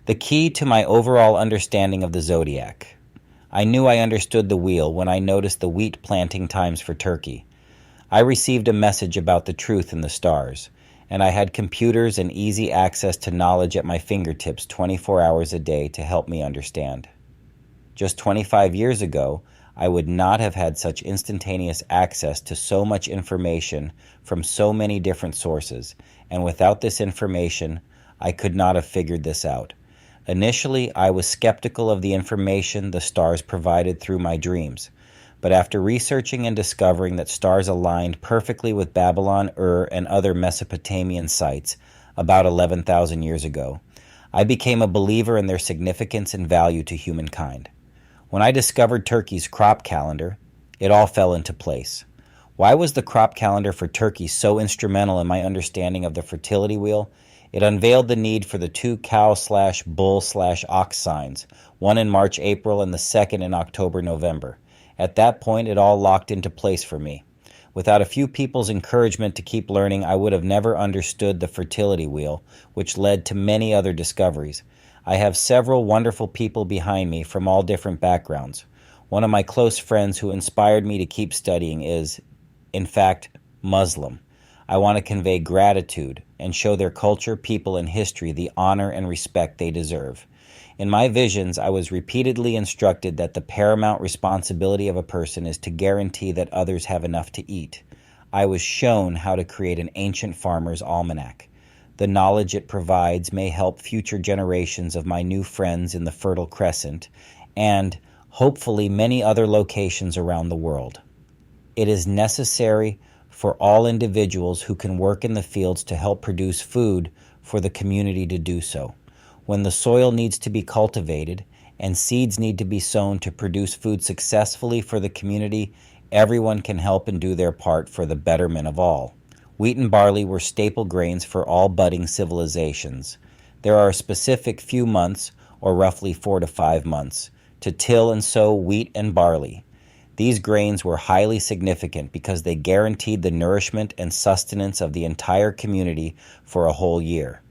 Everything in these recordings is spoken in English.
The key to my overall understanding of the zodiac. I knew I understood the wheel when I noticed the wheat planting times for turkey. I received a message about the truth in the stars, and I had computers and easy access to knowledge at my fingertips 24 hours a day to help me understand. Just 25 years ago, I would not have had such instantaneous access to so much information from so many different sources, and without this information, I could not have figured this out. Initially, I was skeptical of the information the stars provided through my dreams, but after researching and discovering that stars aligned perfectly with Babylon, Ur, and other Mesopotamian sites about 11,000 years ago, I became a believer in their significance and value to humankind. When I discovered Turkey's crop calendar, it all fell into place. Why was the crop calendar for Turkey so instrumental in my understanding of the fertility wheel? It unveiled the need for the two cow/bull/ox signs, one in March, April, and the second in October, November. At that point, it all locked into place for me. Without a few people's encouragement to keep learning, I would have never understood the fertility wheel, which led to many other discoveries. I have several wonderful people behind me from all different backgrounds. One of my close friends who inspired me to keep studying is, in fact, Muslim. I want to convey gratitude and show their culture, people, and history the honor and respect they deserve. In my visions, I was repeatedly instructed that the paramount responsibility of a person is to guarantee that others have enough to eat. I was shown how to create an ancient farmer's almanac. The knowledge it provides may help future generations of my new friends in the Fertile Crescent and, hopefully, many other locations around the world. It is necessary for all individuals who can work in the fields to help produce food for the community to do so. When the soil needs to be cultivated and seeds need to be sown to produce food successfully for the community, everyone can help and do their part for the betterment of all. Wheat and barley were staple grains for all budding civilizations. There are a specific few months, or roughly 4 to 5 months, to till and sow wheat and barley. These grains were highly significant because they guaranteed the nourishment and sustenance of the entire community for a whole year.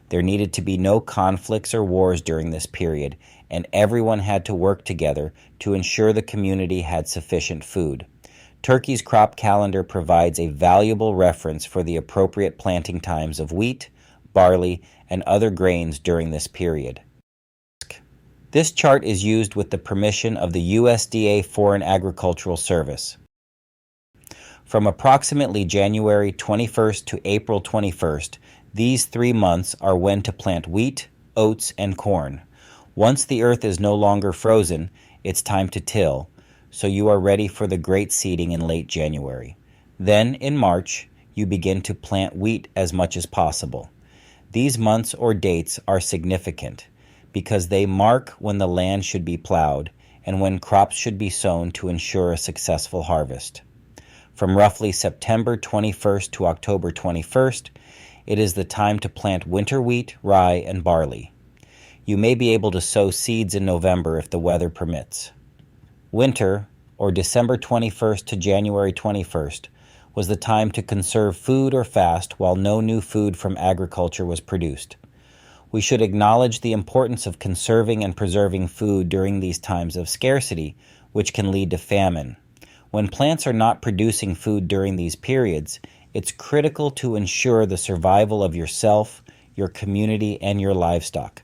There needed to be no conflicts or wars during this period, and everyone had to work together to ensure the community had sufficient food. Turkey's crop calendar provides a valuable reference for the appropriate planting times of wheat, barley, and other grains during this period. This chart is used with the permission of the USDA Foreign Agricultural Service. From approximately January 21st to April 21st, these 3 months are when to plant wheat, oats, and corn. Once the earth is no longer frozen, it's time to till, so you are ready for the great seeding in late January. Then, in March, you begin to plant wheat as much as possible. These months or dates are significant because they mark when the land should be plowed and when crops should be sown to ensure a successful harvest. From roughly September 21st to October 21st, it is the time to plant winter wheat, rye, and barley. You may be able to sow seeds in November if the weather permits. Winter, or December 21st to January 21st, was the time to conserve food or fast while no new food from agriculture was produced. We should acknowledge the importance of conserving and preserving food during these times of scarcity, which can lead to famine. When plants are not producing food during these periods, it's critical to ensure the survival of yourself, your community, and your livestock.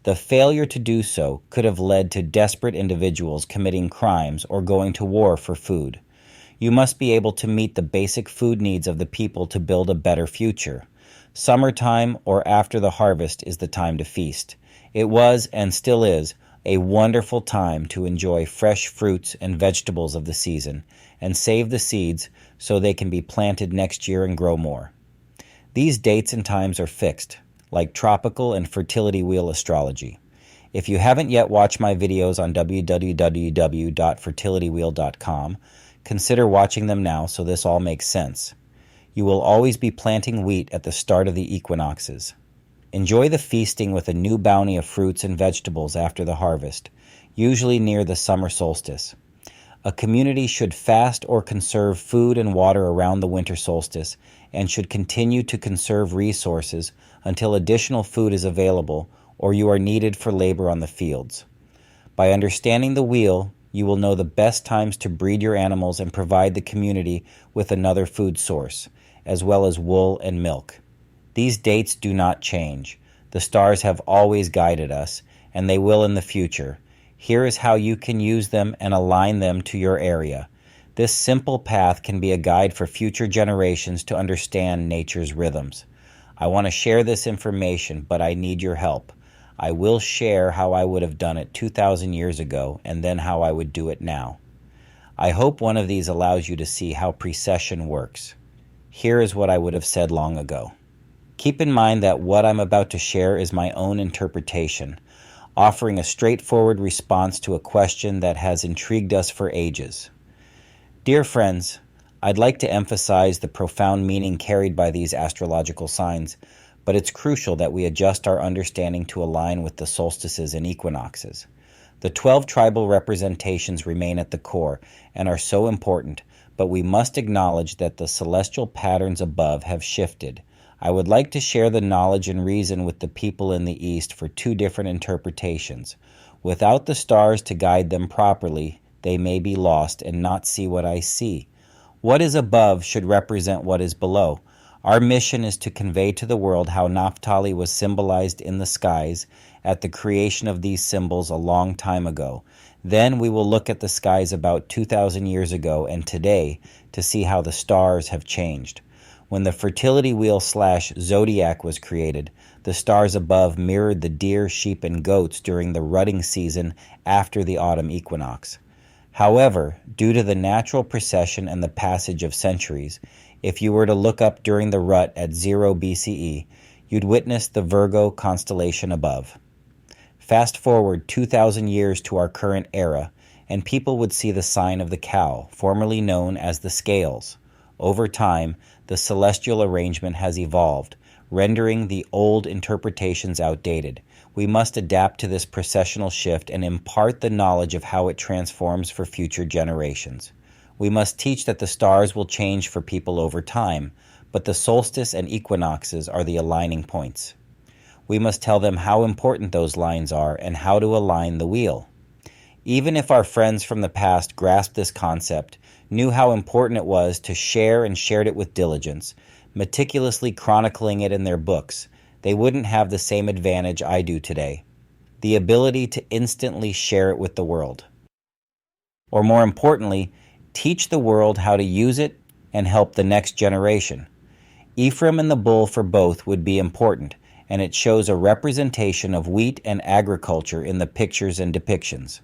The failure to do so could have led to desperate individuals committing crimes or going to war for food. You must be able to meet the basic food needs of the people to build a better future. Summertime or after the harvest is the time to feast. It was, and still is, a wonderful time to enjoy fresh fruits and vegetables of the season and save the seeds so they can be planted next year and grow more. These dates and times are fixed, like tropical and fertility wheel astrology. If you haven't yet watched my videos on www.fertilitywheel.com, consider watching them now so this all makes sense. You will always be planting wheat at the start of the equinoxes. Enjoy the feasting with a new bounty of fruits and vegetables after the harvest, usually near the summer solstice. A community should fast or conserve food and water around the winter solstice and should continue to conserve resources until additional food is available or you are needed for labor on the fields. By understanding the wheel, you will know the best times to breed your animals and provide the community with another food source, as well as wool and milk. These dates do not change. The stars have always guided us, and they will in the future. Here is how you can use them and align them to your area. This simple path can be a guide for future generations to understand nature's rhythms. I want to share this information, but I need your help. I will share how I would have done it 2,000 years ago and then how I would do it now. I hope one of these allows you to see how precession works. Here is what I would have said long ago. Keep in mind that what I'm about to share is my own interpretation, offering a straightforward response to a question that has intrigued us for ages. Dear friends, I'd like to emphasize the profound meaning carried by these astrological signs, but it's crucial that we adjust our understanding to align with the solstices and equinoxes. The 12 tribal representations remain at the core and are so important, but we must acknowledge that the celestial patterns above have shifted. I would like to share the knowledge and reason with the people in the East for two different interpretations. Without the stars to guide them properly, they may be lost and not see what I see. What is above should represent what is below. Our mission is to convey to the world how Naphtali was symbolized in the skies at the creation of these symbols a long time ago. Then we will look at the skies about 2,000 years ago and today to see how the stars have changed. When the fertility wheel / Zodiac was created, the stars above mirrored the deer, sheep, and goats during the rutting season after the autumn equinox. However, due to the natural precession and the passage of centuries, if you were to look up during the rut at 0 BCE, you'd witness the Virgo constellation above. Fast forward 2,000 years to our current era, and people would see the sign of the cow, formerly known as the scales. Over time, the celestial arrangement has evolved, rendering the old interpretations outdated. We must adapt to this precessional shift and impart the knowledge of how it transforms for future generations. We must teach that the stars will change for people over time, but the solstice and equinoxes are the aligning points. We must tell them how important those lines are and how to align the wheel. Even if our friends from the past grasped this concept, knew how important it was to share and shared it with diligence, meticulously chronicling it in their books, they wouldn't have the same advantage I do today, the ability to instantly share it with the world. Or more importantly, teach the world how to use it and help the next generation. Ephraim and the bull for both would be important, and it shows a representation of wheat and agriculture in the pictures and depictions.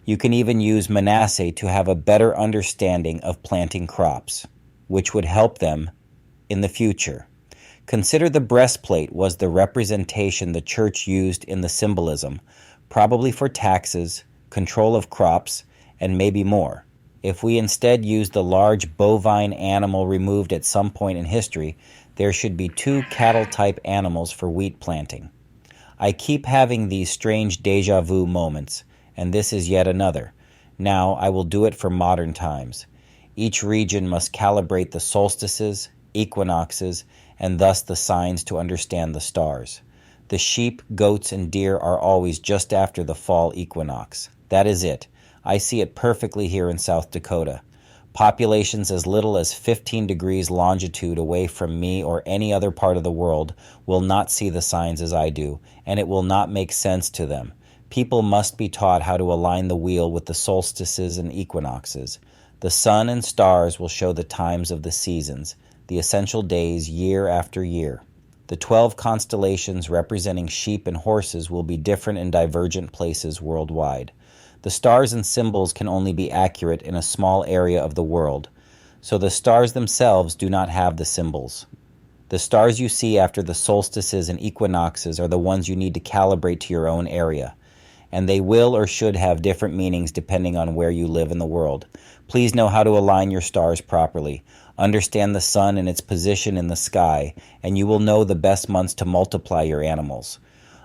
You can even use Manasseh to have a better understanding of planting crops, which would help them in the future. Consider the breastplate was the representation the church used in the symbolism, probably for taxes, control of crops, and maybe more. If we instead use the large bovine animal removed at some point in history, there should be 2 cattle-type animals for wheat planting. I keep having these strange deja vu moments, and this is yet another. Now I will do it for modern times. Each region must calibrate the solstices, equinoxes, and thus the signs to understand the stars. The sheep, goats, and deer are always just after the fall equinox. That is it. I see it perfectly here in South Dakota. Populations as little as 15 degrees longitude away from me or any other part of the world will not see the signs as I do, and it will not make sense to them. People must be taught how to align the wheel with the solstices and equinoxes. The sun and stars will show the times of the seasons, the essential days year after year. The 12 constellations representing sheep and horses will be different in divergent places worldwide. The stars and symbols can only be accurate in a small area of the world, so the stars themselves do not have the symbols. The stars you see after the solstices and equinoxes are the ones you need to calibrate to your own area, and they will or should have different meanings depending on where you live in the world. Please know how to align your stars properly. Understand the sun and its position in the sky, and you will know the best months to multiply your animals.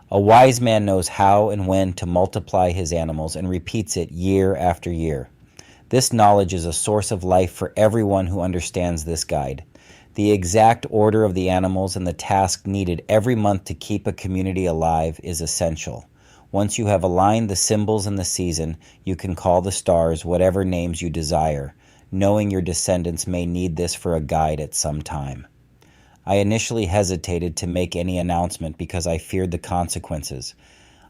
A wise man knows how and when to multiply his animals and repeats it year after year. This knowledge is a source of life for everyone who understands this guide. The exact order of the animals and the task needed every month to keep a community alive is essential. Once you have aligned the symbols and the season, you can call the stars whatever names you desire, knowing your descendants may need this for a guide at some time. I initially hesitated to make any announcement because I feared the consequences.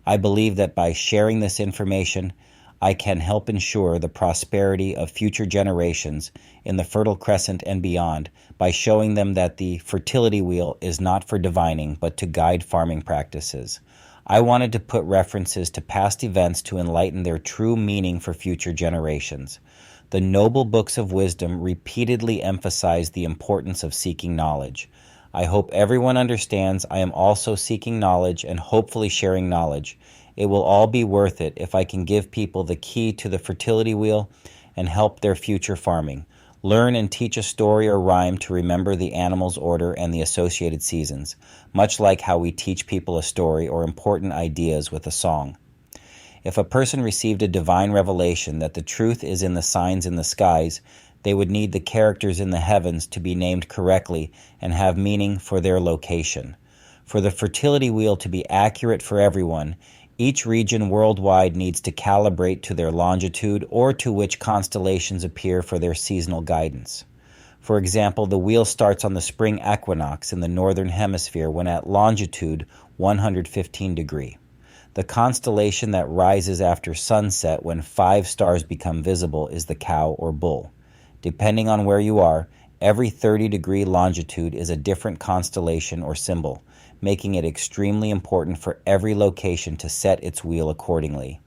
I believe that by sharing this information, I can help ensure the prosperity of future generations in the Fertile Crescent and beyond by showing them that the fertility wheel is not for divining but to guide farming practices. I wanted to put references to past events to enlighten their true meaning for future generations. The noble books of wisdom repeatedly emphasize the importance of seeking knowledge. I hope everyone understands I am also seeking knowledge and hopefully sharing knowledge. It will all be worth it if I can give people the key to the fertility wheel and help their future farming. Learn and teach a story or rhyme to remember the animal's order and the associated seasons, much like how we teach people a story or important ideas with a song. If a person received a divine revelation that the truth is in the signs in the skies, they would need the characters in the heavens to be named correctly and have meaning for their location. For the fertility wheel to be accurate for everyone, each region worldwide needs to calibrate to their longitude or to which constellations appear for their seasonal guidance. For example, the wheel starts on the spring equinox in the northern hemisphere when at longitude 115 degree. The constellation that rises after sunset when 5 stars become visible is the cow or bull. Depending on where you are, every 30-degree longitude is a different constellation or symbol, making it extremely important for every location to set its wheel accordingly.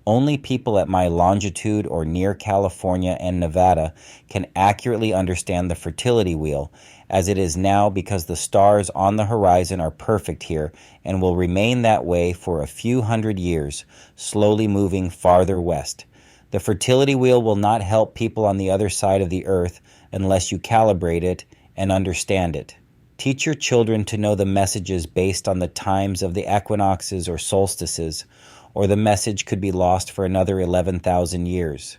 Only people at my longitude or near California and Nevada can accurately understand the fertility wheel, as it is now because the stars on the horizon are perfect here and will remain that way for a few hundred years, slowly moving farther west. The fertility wheel will not help people on the other side of the earth unless you calibrate it and understand it. Teach your children to know the messages based on the times of the equinoxes or solstices, or the message could be lost for another 11,000 years.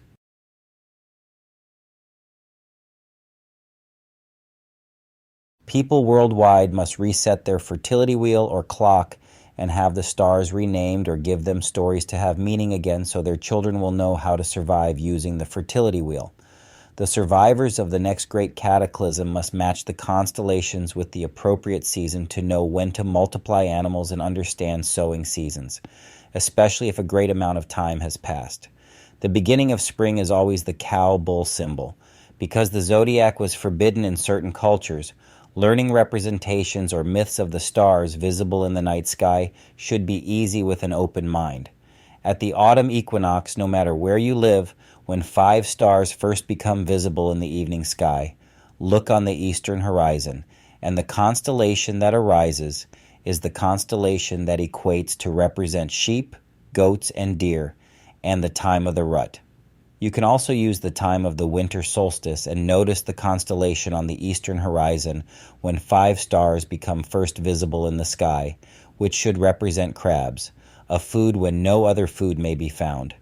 People worldwide must reset their fertility wheel or clock and have the stars renamed or give them stories to have meaning again so their children will know how to survive using the fertility wheel. The survivors of the next great cataclysm must match the constellations with the appropriate season to know when to multiply animals and understand sowing seasons, especially if a great amount of time has passed. The beginning of spring is always the cow-bull symbol. Because the zodiac was forbidden in certain cultures, learning representations or myths of the stars visible in the night sky should be easy with an open mind. At the autumn equinox, no matter where you live, when 5 stars first become visible in the evening sky, look on the eastern horizon, and the constellation that arises is the constellation that equates to represent sheep, goats, and deer, and the time of the rut. You can also use the time of the winter solstice and notice the constellation on the eastern horizon when 5 stars become first visible in the sky, which should represent crabs, a food when no other food may be found.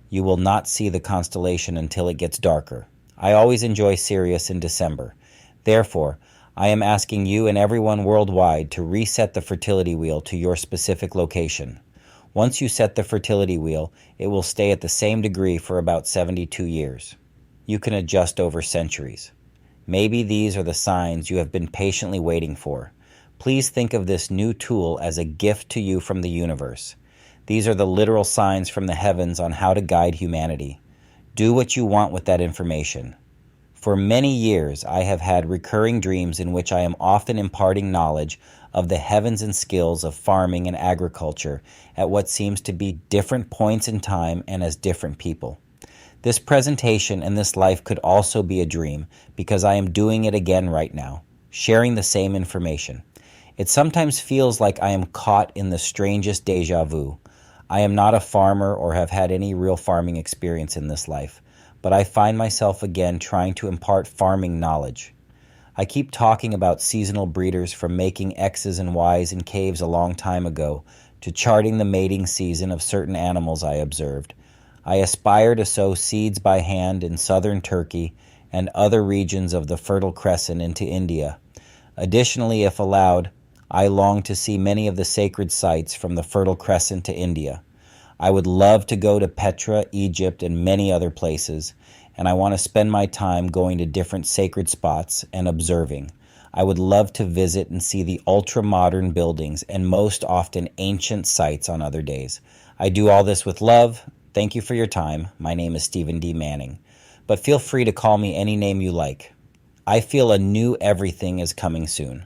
You will not see the constellation until it gets darker. I always enjoy Sirius in December. Therefore, I am asking you and everyone worldwide to reset the fertility wheel to your specific location. Once you set the fertility wheel, it will stay at the same degree for about 72 years. You can adjust over centuries. Maybe these are the signs you have been patiently waiting for. Please think of this new tool as a gift to you from the universe. These are the literal signs from the heavens on how to guide humanity. Do what you want with that information. For many years, I have had recurring dreams in which I am often imparting knowledge of the heavens and skills of farming and agriculture at what seems to be different points in time and as different people. This presentation and this life could also be a dream because I am doing it again right now, sharing the same information. It sometimes feels like I am caught in the strangest deja vu. I am not a farmer or have had any real farming experience in this life, but I find myself again trying to impart farming knowledge. I keep talking about seasonal breeders from making X's and Y's in caves a long time ago to charting the mating season of certain animals I observed. I aspire to sow seeds by hand in southern Turkey and other regions of the Fertile Crescent into India. Additionally, if allowed, I long to see many of the sacred sites from the Fertile Crescent to India. I would love to go to Petra, Egypt, and many other places, and I want to spend my time going to different sacred spots and observing. I would love to visit and see the ultra-modern buildings and most often ancient sites on other days. I do all this with love. Thank you for your time. My name is Stephen D. Manning, but feel free to call me any name you like. I feel a new everything is coming soon.